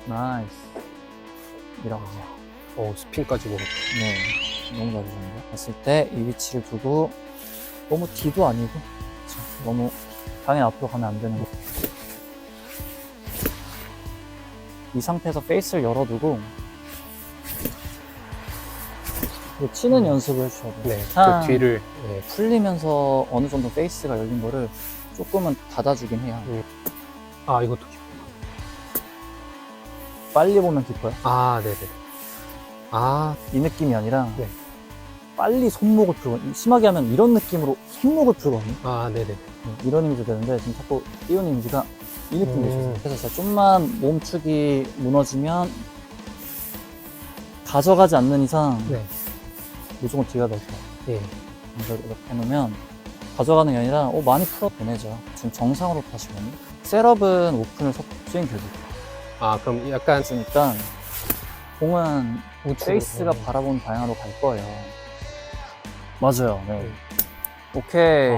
나이스. 이라고 해요. 스핀까지 먹었다. 네. 너무 잘해주는데. 봤을 때 이 위치를 두고 너무 뒤도 아니고 그쵸? 너무 당연히 앞으로 가면 안 되는 거. 이 상태에서 페이스를 열어두고 그리고 치는 연습을 해주셔야 돼요. 네. 한 그 뒤를. 풀리면서 어느 정도 페이스가 열린 거를 조금은 닫아주긴 해요. 이것도 깊어. 빨리 보면 깊어요. 네네. 이 느낌이 아니라 네. 빨리 손목을 풀고 심하게 하면 이런 느낌으로 손목을 풀거든요. 네네. 네, 이런 이미지 되는데 지금 자꾸 띄우는 이미지가 이 느낌 되셔서 그래서 진짜 좀만 몸축이 무너지면 가져가지 않는 이상 네. 무조건 뒤가 될 거예요. 예. 이렇게 해놓으면 가져가는 게 아니라 많이 풀어 보내죠. 지금 정상으로 타시거든요. 셋업은 오픈을 스윙 교주. 그럼 약간 있으니까 공은 우측으로. 페이스가 바라보는 방향으로 갈 거예요. 맞아요. 네. 오케이.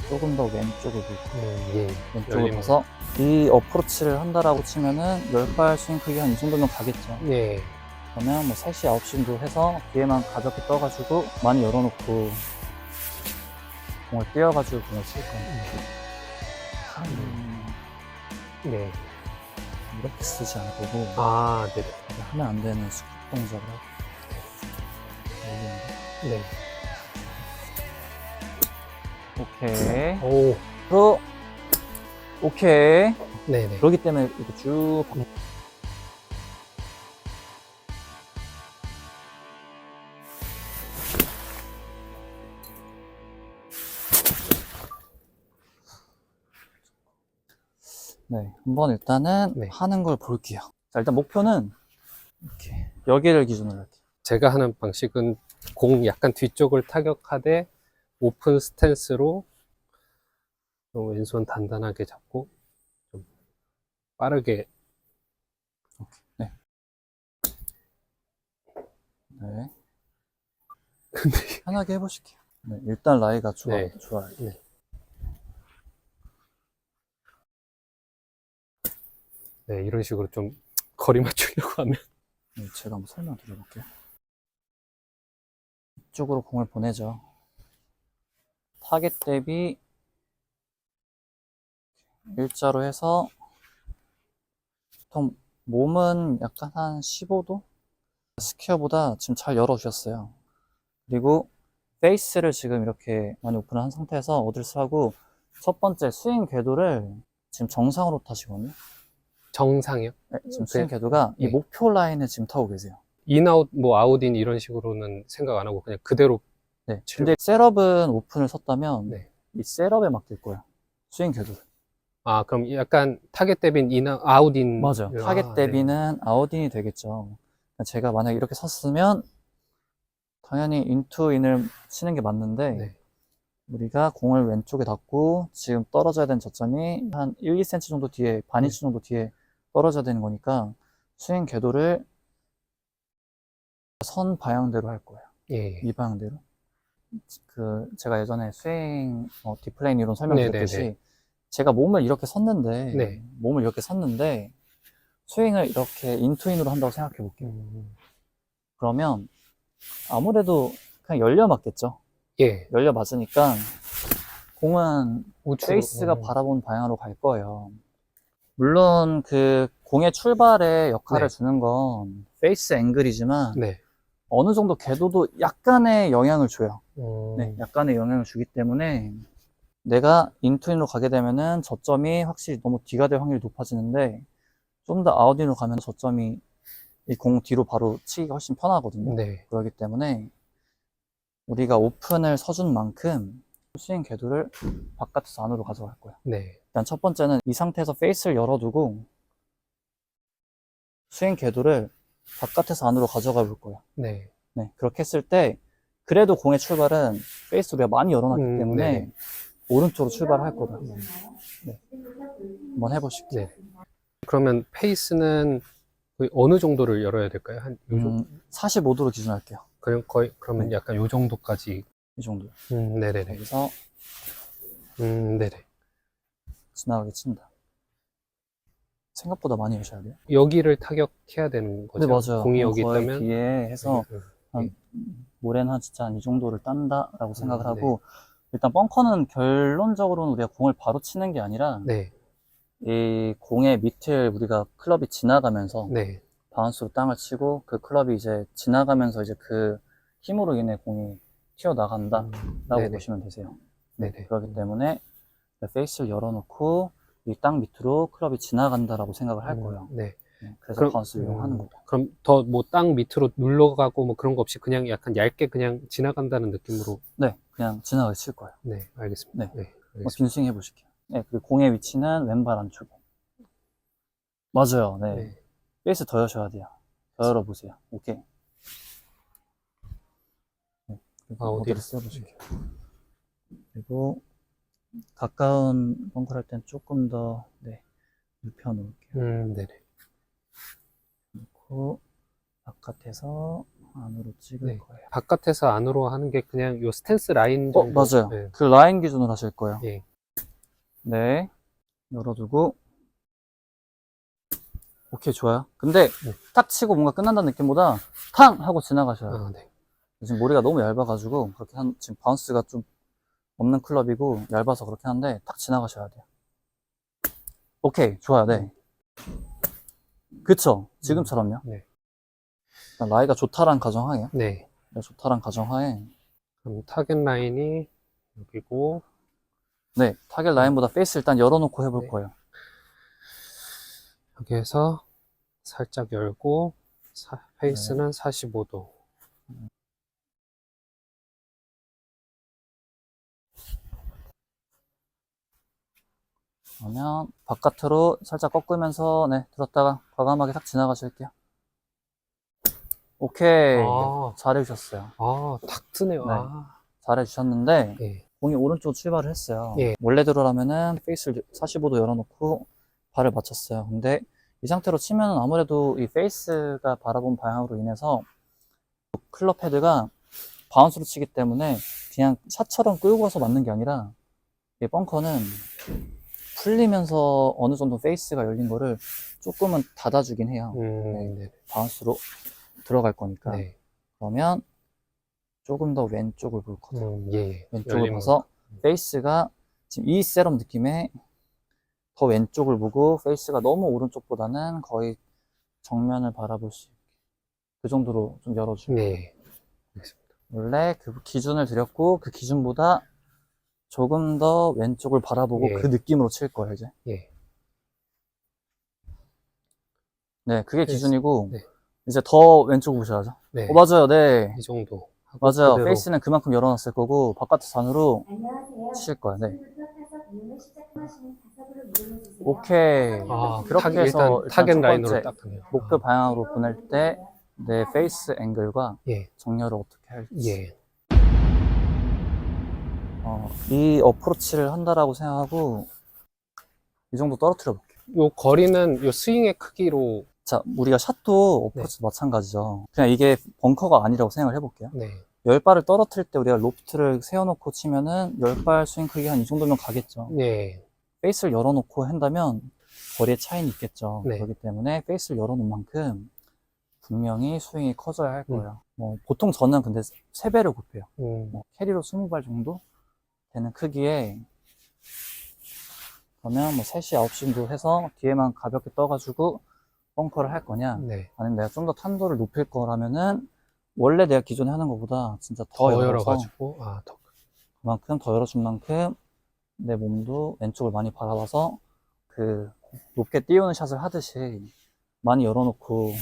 조금 더 왼쪽으로 예. 왼쪽으로 열리면. 가서 이 어프로치를 한다라고 치면은 10발 스윙 크기 한 이 정도면 가겠죠. 예. 그러면 뭐 3시, 9시도 해서 뒤에만 가볍게 떠가지고 많이 열어놓고 공을 띄워가지고 공을 칠 거예요. 네. 이렇게 쓰지 않고 네네. 하면 안 되는 스쿠 동작을 하고 네. 오케이. 오케이. 네네. 그렇기 때문에 이렇게 쭉 네, 한번 일단은 하는 걸 볼게요. 자, 일단 목표는 이렇게 여기를 기준으로 할게요. 제가 하는 방식은 공 약간 뒤쪽을 타격하되 오픈 스탠스로 왼손 단단하게 잡고 좀 빠르게. 네. 네. 편하게 해보실게요. 네, 일단 라이가 좋아요. 네. 네, 이런 식으로 좀 거리 맞추려고 하면. 네, 제가 한번 설명 드려볼게요. 이쪽으로 공을 보내죠. 타겟 대비 일자로 해서 보통 몸은 약간 한 15도? 스퀘어보다 지금 잘 열어주셨어요. 그리고 페이스를 지금 이렇게 많이 오픈을 한 상태에서 어드레스 하고 첫 번째 스윙 궤도를 지금 정상으로 타시거든요. 정상이요? 네, 지금 스윙 궤도가 이 목표 라인을 지금 타고 계세요. 인아웃, 아웃인 이런 식으로는 생각 안 하고 그냥 그대로. 네. 근데 셋업은 오픈을 섰다면 이 셋업에 맡길 거예요. 스윙 궤도를. 그럼 약간 타겟 대비는 아웃인. 맞아요. 타겟 대비는 아웃인이 되겠죠. 제가 만약에 이렇게 섰으면 당연히 인투인을 치는 게 맞는데 우리가 공을 왼쪽에 닫고 지금 떨어져야 되는 저점이 한 1, 2cm 정도 뒤에, 반인치 정도 뒤에 떨어져야 되는 거니까 스윙 궤도를 선 방향대로 할 거예요. 이 방향대로. 제가 예전에 스윙 디플레인 이론 설명드렸듯이 제가 몸을 이렇게 섰는데 스윙을 이렇게 인투인으로 한다고 생각해 볼게요. 그러면 아무래도 그냥 열려 맞겠죠. 열려 맞으니까 공은 페이스가 바라보는 방향으로 갈 거예요. 물론 그 공의 출발에 역할을 주는 건 페이스 앵글이지만 어느 정도 궤도도 약간의 영향을 줘요. 약간의 영향을 주기 때문에 내가 인투인으로 가게 되면은 저점이 확실히 너무 뒤가 될 확률이 높아지는데 좀 더 아웃인으로 가면 저점이 이 공 뒤로 바로 치기가 훨씬 편하거든요. 그렇기 때문에 우리가 오픈을 서준 만큼 스윙 궤도를 바깥에서 안으로 가져갈 거예요. 일단 첫 번째는 이 상태에서 페이스를 열어두고 스윙 궤도를 바깥에서 안으로 가져가 볼 거예요. 그렇게 했을 때 그래도 공의 출발은 페이스 우리가 많이 열어놨기 때문에 오른쪽으로 출발할 거다. 한번 해보실게요. 그러면 페이스는 거의 어느 정도를 열어야 될까요? 한 45도로 기준할게요. 그러면 약간 요 정도까지. 이 정도. 여기서 지나가게 친다. 생각보다 많이 여셔야 돼요. 여기를 타격해야 되는 거죠? 네, 맞아요. 공이 여기 거의 있다면? 뒤에 해서 네. 한 모래는 한 진짜 한 이 정도를 딴다라고 생각을 네. 하고, 일단 벙커는 결론적으로는 우리가 공을 바로 치는 게 아니라 네. 이 공의 밑을 우리가 클럽이 지나가면서 네. 바운스로 땅을 치고 그 클럽이 이제 지나가면서 이제 그 힘으로 인해 공이 튀어나간다라고 네네. 보시면 되세요. 네네. 그렇기 때문에 페이스를 열어놓고 이 땅 밑으로 클럽이 지나간다라고 생각을 할 거예요. 네. 그래서 그럼, 바운스를 이용하는 거죠. 그럼 더 뭐 땅 밑으로 눌러가고 뭐 그런 거 없이 그냥 약간 얇게 그냥 지나간다는 느낌으로? 네, 그냥 지나가게 칠 거예요. 네, 알겠습니다. 네. 네, 한번 빈스윙 해보실게요. 네, 그리고 공의 위치는 왼발 안쪽. 맞아요. 네. 네. 페이스 더 여셔야 돼요. 더 열어보세요. 오케이. 네, 그리고 어디를 어디를 써보실게요. 그리고 가까운 벙커를 할 땐 조금 더 눕혀 놓을게요. 네네. 놓고 바깥에서 안으로 찍을 네. 거예요. 바깥에서 안으로 하는 게 그냥 요 스탠스 라인 정도? 맞아요. 네. 그 라인 기준으로 하실 거예요. 예. 네. 열어두고. 오케이, 좋아요. 근데 딱 치고 뭔가 끝난다는 느낌보다 탕! 하고 지나가셔야 돼요. 네. 지금 모래가 너무 얇아가지고 그렇게 지금 바운스가 좀 없는 클럽이고 얇아서 그렇게 하는데 딱 지나가셔야 돼요. 오케이, 좋아요. 네. 그쵸? 지금처럼요. 네. 라이가 좋다란 가정하에요. 네. 좋다란 가정하에. 그럼 타겟 라인이 여기고. 네, 타겟 라인보다 페이스 일단 열어놓고 해볼 네. 거예요. 여기에서 살짝 열고 페이스는 45도. 그러면 바깥으로 살짝 꺾으면서 들었다가 과감하게 탁 지나가실게요. 오케이. 잘해주셨어요. 탁 트네요. 네. 잘해주셨는데 예. 공이 오른쪽으로 출발을 했어요. 예. 원래대로라면은 페이스를 45도 열어놓고 발을 맞췄어요. 근데 이 상태로 치면은 아무래도 이 페이스가 바라본 방향으로 인해서 클럽 헤드가 바운스로 치기 때문에 그냥 샷처럼 끌고 가서 맞는 게 아니라 이 벙커는 풀리면서 어느 정도 페이스가 열린 거를 조금은 닫아주긴 해요. 네. 바운스로 들어갈 거니까. 네. 그러면 조금 더 왼쪽을 볼 거죠. 예. 왼쪽을 봐서 페이스가 지금 이 셋업 느낌에 더 왼쪽을 보고 페이스가 너무 오른쪽보다는 거의 정면을 바라볼 수 있게 그 정도로 좀 열어주고. 네. 원래 그 기준을 드렸고 그 기준보다 조금 더 왼쪽을 바라보고 그 느낌으로 칠 거예요 이제. 예. 네, 그게 기준이고 네. 이제 더 왼쪽 보셔야죠. 네. 맞아요. 네. 이 정도. 맞아요. 그대로. 페이스는 그만큼 열어놨을 거고 바깥에서 안으로 치실 거예요. 네. 오케이. 그렇게 해서 일단 타겟 첫 라인으로 번째 딱 하네요. 목표 방향으로 보낼 때 내 페이스 앵글과 정렬을 어떻게 할지. 이 어프로치를 한다라고 생각하고 이 정도 떨어뜨려 볼게요. 요 거리는 요 스윙의 크기로. 자, 우리가 샷도 어프로치도 마찬가지죠. 그냥 이게 벙커가 아니라고 생각을 해볼게요. 네. 10발을 떨어뜨릴 때 우리가 로프트를 세워놓고 치면은 10발 스윙 크기 한 이 정도면 가겠죠. 네. 페이스를 열어놓고 한다면 거리의 차이는 있겠죠. 네. 그렇기 때문에 페이스를 열어놓은 만큼 분명히 스윙이 커져야 할 거예요. 보통 저는 근데 3배를 곱해요. 캐리로 20발 정도 되는 크기에 그러면 3시, 9시 정도 해서 뒤에만 가볍게 떠가지고 벙커를 할 거냐 아니면 내가 좀 더 탄도를 높일 거라면은 원래 내가 기존에 하는 것보다 진짜 더 열어가지고 그만큼 더 열어준 만큼 내 몸도 왼쪽을 많이 바라봐서 그 높게 띄우는 샷을 하듯이 많이 열어놓고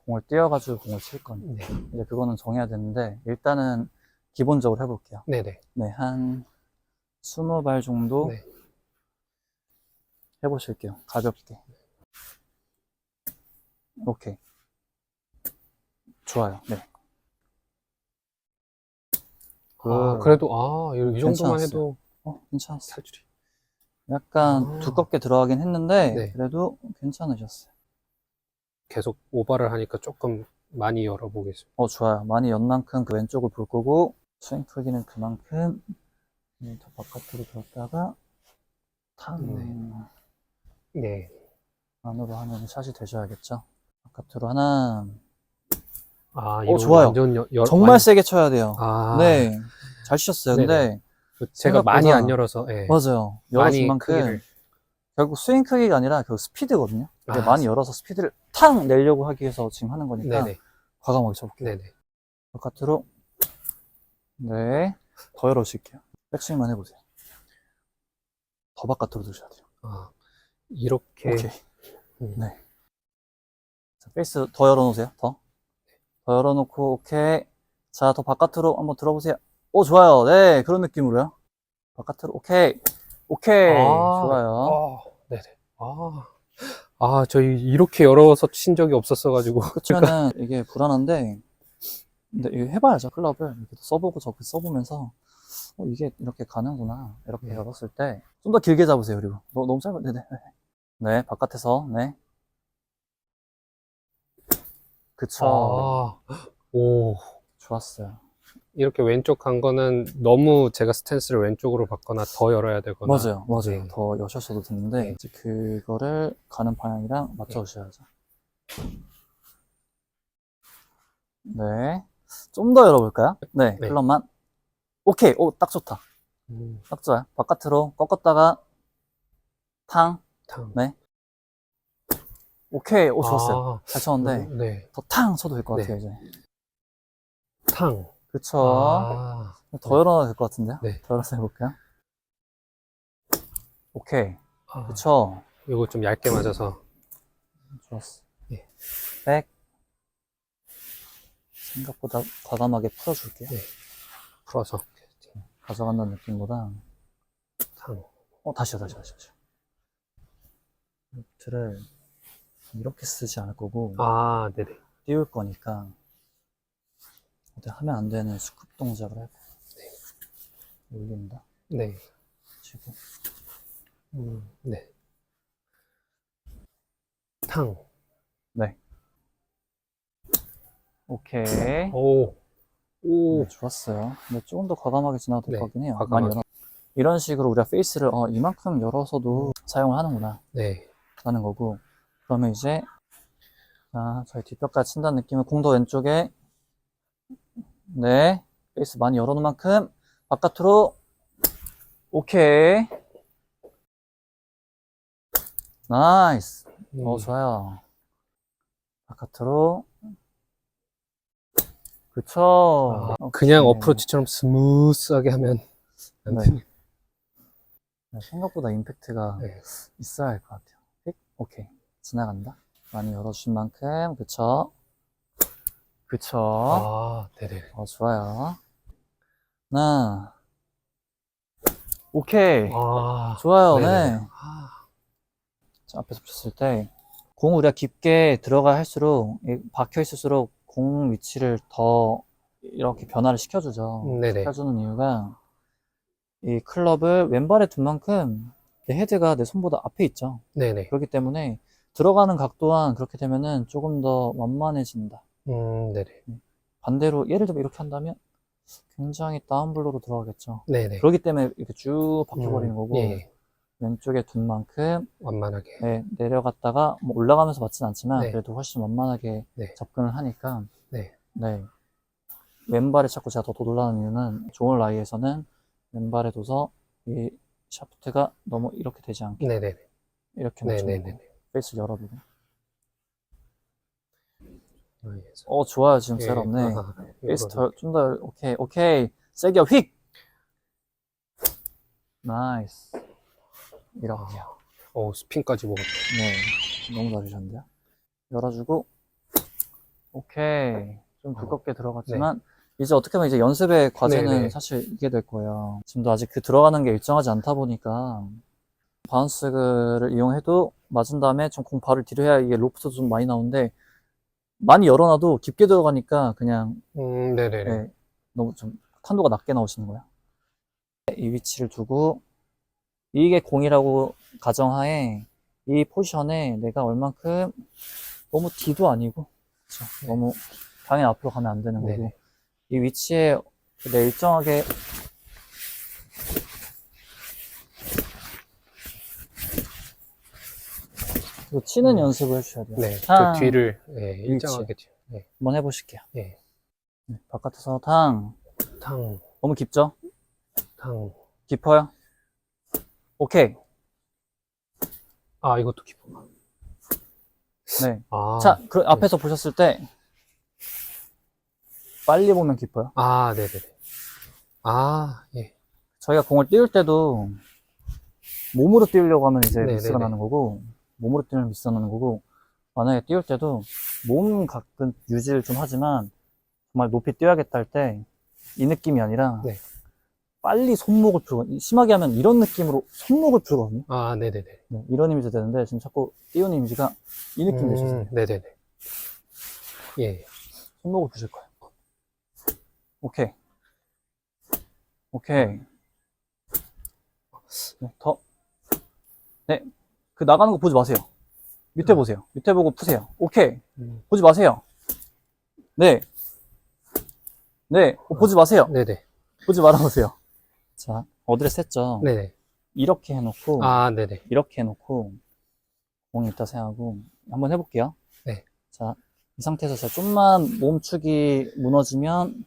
공을 띄워가지고 공을 칠 건데 이제 그거는 정해야 되는데 일단은 기본적으로 해볼게요. 네네. 네, 한 20발 정도 해보실게요. 가볍게. 오케이. 좋아요. 네. 그래도 이 정도만 해도 괜찮았어요. 탈출이 약간 두껍게 들어가긴 했는데 그래도 괜찮으셨어요. 계속 오버를 하니까 조금 많이 열어보겠습니다. 좋아요. 많이 연 만큼 그 왼쪽을 볼 거고 스윙 크기는 그만큼 더 바깥으로 들었다가 네. 안으로 하면 샷이 되셔야겠죠. 바깥으로 하나. 아, 이거 좋아요. 완전 정말 세게 쳐야 돼요. 아. 네. 잘 치셨어요. 근데 제가 많이 생각보다- 안 열어서, 예. 맞아요. 많이 열어준 만큼 크기를. 결국 스윙 크기가 아니라 결국 스피드거든요. 이게 아, 많이 열어서 스피드를 탁 내려고 하기 위해서 지금 하는 거니까 네네. 과감하게 쳐볼게요. 네네. 바깥으로. 네. 더 열어줄게요. 백스윙만 해보세요. 더 바깥으로 두셔야 돼요. 아, 이렇게. 오케이. 네. 자, 페이스 더 열어놓으세요. 더 열어놓고, 오케이. 자, 더 바깥으로 한번 들어보세요. 오, 좋아요. 네, 그런 느낌으로요. 바깥으로, 오케이. 오케이. 좋아요. 네네. 저희 이렇게 열어서 친 적이 없었어가지고. 그치면은 이게 불안한데, 근데 이거 해봐야죠. 클럽을 이렇게 써보고 저렇게 써보면서, 이게 이렇게 가는구나. 이렇게 네. 열었을 때, 좀 더 길게 잡으세요. 그리고. 너무 짧아. 네네. 네, 바깥에서, 네. 그쵸. 오. 좋았어요. 이렇게 왼쪽 간 거는 너무 제가 스탠스를 왼쪽으로 바거나 더 열어야 되거나. 맞아요. 네. 더 여셨어도 되는데, 네. 이제 그거를 가는 방향이랑 맞춰주셔야죠. 네. 좀 더 열어볼까요? 네, 네. 클럽만. 오케이. 딱 좋다. 딱 좋아요. 바깥으로 꺾었다가, 탕. 네. 오케이. 좋았어요. 잘 쳤는데, 네. 더 탕 쳐도 될 것 네. 같아요, 이제. 탕. 그쵸. 더 네. 열어야 될 것 같은데요? 네. 더 열어서 해볼까요? 오케이. 아, 그쵸. 이거 좀 얇게 맞아서. 좋았어. 네. 백. 생각보다 과감하게 풀어줄게요. 네. 풀어서. 가져간다는 느낌보다. 탕. 다시요. 루트를 이렇게 쓰지 않을 거고, 네네. 띄울 거니까, 어디 하면 안 되는 스쿱 동작을 할 거예요. 네. 올린다. 네. 치고. 네. 탕. 네. 오케이. 오. 네, 좋았어요. 근데 조금 더 과감하게 지나도 될 네, 것 같긴 해요. 과감하게. 많이 열어. 이런 식으로 우리가 페이스를, 이만큼 열어서도 사용을 하는구나. 네. 라는 거고. 그러면 이제, 자, 저희 뒷벽까지 친다는 느낌은 공도 왼쪽에, 네. 페이스 많이 열어놓은 만큼, 바깥으로, 오케이. 나이스. 좋아요. 바깥으로. 그쵸. 그냥 오케이. 어프로치처럼 스무스하게 하면 안 네. 되네. 생각보다 임팩트가 네. 있어야 할 것 같아요. 픽? 오케이. 지나간다. 많이 열어주신 만큼, 그쵸. 네네. 좋아요. 하나. 오케이. 좋아요. 네네. 네. 자, 앞에서 붙였을 때, 공 우리가 깊게 들어가 할수록, 박혀 있을수록 공 위치를 더 이렇게 변화를 시켜주죠. 네네. 시켜주는 이유가, 이 클럽을 왼발에 둔 만큼, 내 헤드가 내 손보다 앞에 있죠. 네네. 그렇기 때문에, 들어가는 각 또한 그렇게 되면은 조금 더 완만해진다. 네네. 반대로, 예를 들면 이렇게 한다면, 굉장히 다운블로로 들어가겠죠. 네네. 그렇기 때문에 이렇게 쭉 박혀버리는 거고, 예. 왼쪽에 둔 만큼, 완만하게. 네, 내려갔다가 뭐 올라가면서 맞진 않지만 네. 그래도 훨씬 완만하게 네. 접근을 하니까 네. 네, 왼발에 자꾸 제가 더 도돌라는 이유는 좋은 라이에서는 왼발에 둬서 이 샤프트가 너무 이렇게 되지 않게 네네. 이렇게 맞추는 네네네. 거. 페이스를 열어두고. 아, 좋아요. 지금 잘 없네. 페이스 좀 더 오케이 세게 휙. 나이스. 이렇게요. 스핀까지 먹었다. 네, 너무 잘하셨는데요. 열어주고, 오케이. 좀 두껍게 들어갔지만, 이제 어떻게 보면 이제 연습의 과제는 네네. 사실 이게 될 거예요. 지금도 아직 그 들어가는 게 일정하지 않다 보니까, 바운스를 이용해도 맞은 다음에 좀 공 발을 뒤로 해야 이게 로프트도 좀 많이 나오는데, 많이 열어놔도 깊게 들어가니까 그냥, 네네네. 네, 너무 좀 탄도가 낮게 나오시는 거예요. 이 위치를 두고, 이게 공이라고 가정하에 이 포지션에 내가 얼만큼 너무 뒤도 아니고 그쵸? 너무 당연히 앞으로 가면 안 되는 거고 네네. 이 위치에 내 일정하게 그리고 치는 연습을 해주셔야 돼요. 네. 탕. 그 뒤를, 예, 일정하게 뒤. 네. 한번 해보실게요. 예. 네, 바깥에서 탕. 탕, 너무 깊죠? 탕. 깊어요? 오케이. 아, 이것도 깊어. 네. 아. 자, 그 앞에서 보셨을 때 빨리 보면 깊어요. 아, 네네네. 아, 예. 저희가 공을 띄울 때도 몸으로 띄우려고 하면 이제 네네네. 미스가 나는 거고, 몸으로 띄우면 미스가 나는 거고, 만약에 띄울 때도 몸 가끔 유지를 좀 하지만 정말 높이 띄워야겠다 할 때 이 느낌이 아니라 네. 빨리 손목을 풀고, 심하게 하면 이런 느낌으로 손목을 풀거든요. 아, 네네네. 네, 이런 이미지 되는데 지금 자꾸 띄우는 이미지가 이 느낌 되시죠? 네네네. 예. 손목을 푸실 거예요. 오케이. 오케이. 네, 더. 네. 그 나가는 거 보지 마세요. 밑에 보세요. 밑에 보고 푸세요. 오케이. 보지 마세요. 네. 네. 보지 마세요. 네네. 보지 말아보세요. 자, 어드레스 했죠? 네네. 이렇게 해놓고, 아, 네네. 이렇게 해놓고, 공이 있다 생각하고, 한번 해볼게요. 네. 자, 이 상태에서 제가 좀만 몸축이 무너지면,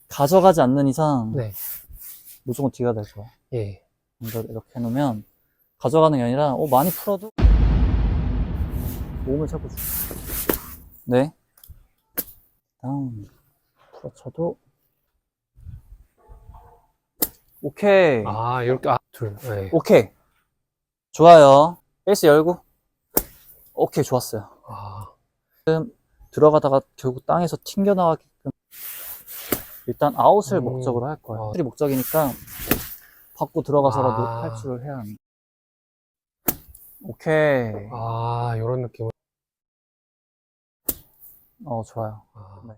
가져가지 않는 이상, 네. 무조건 뒤가 될 거예요. 예. 이렇게 해놓으면, 가져가는 게 아니라, 많이 풀어도, 몸을 잡고 줘. 네. 다음, 풀어쳐도, 오케이. 아, 이렇게, 둘. 예. 오케이. 좋아요. 베이스 열고. 오케이, 좋았어요. 아, 들어가다가 결국 땅에서 튕겨나가게끔. 일단 아웃을 목적으로 할 거예요. 아. 아웃이 목적이니까 받고 들어가서라도 아. 탈출을 해야 합니다. 오케이. 아, 요런 느낌. 좋아요. 아. 네.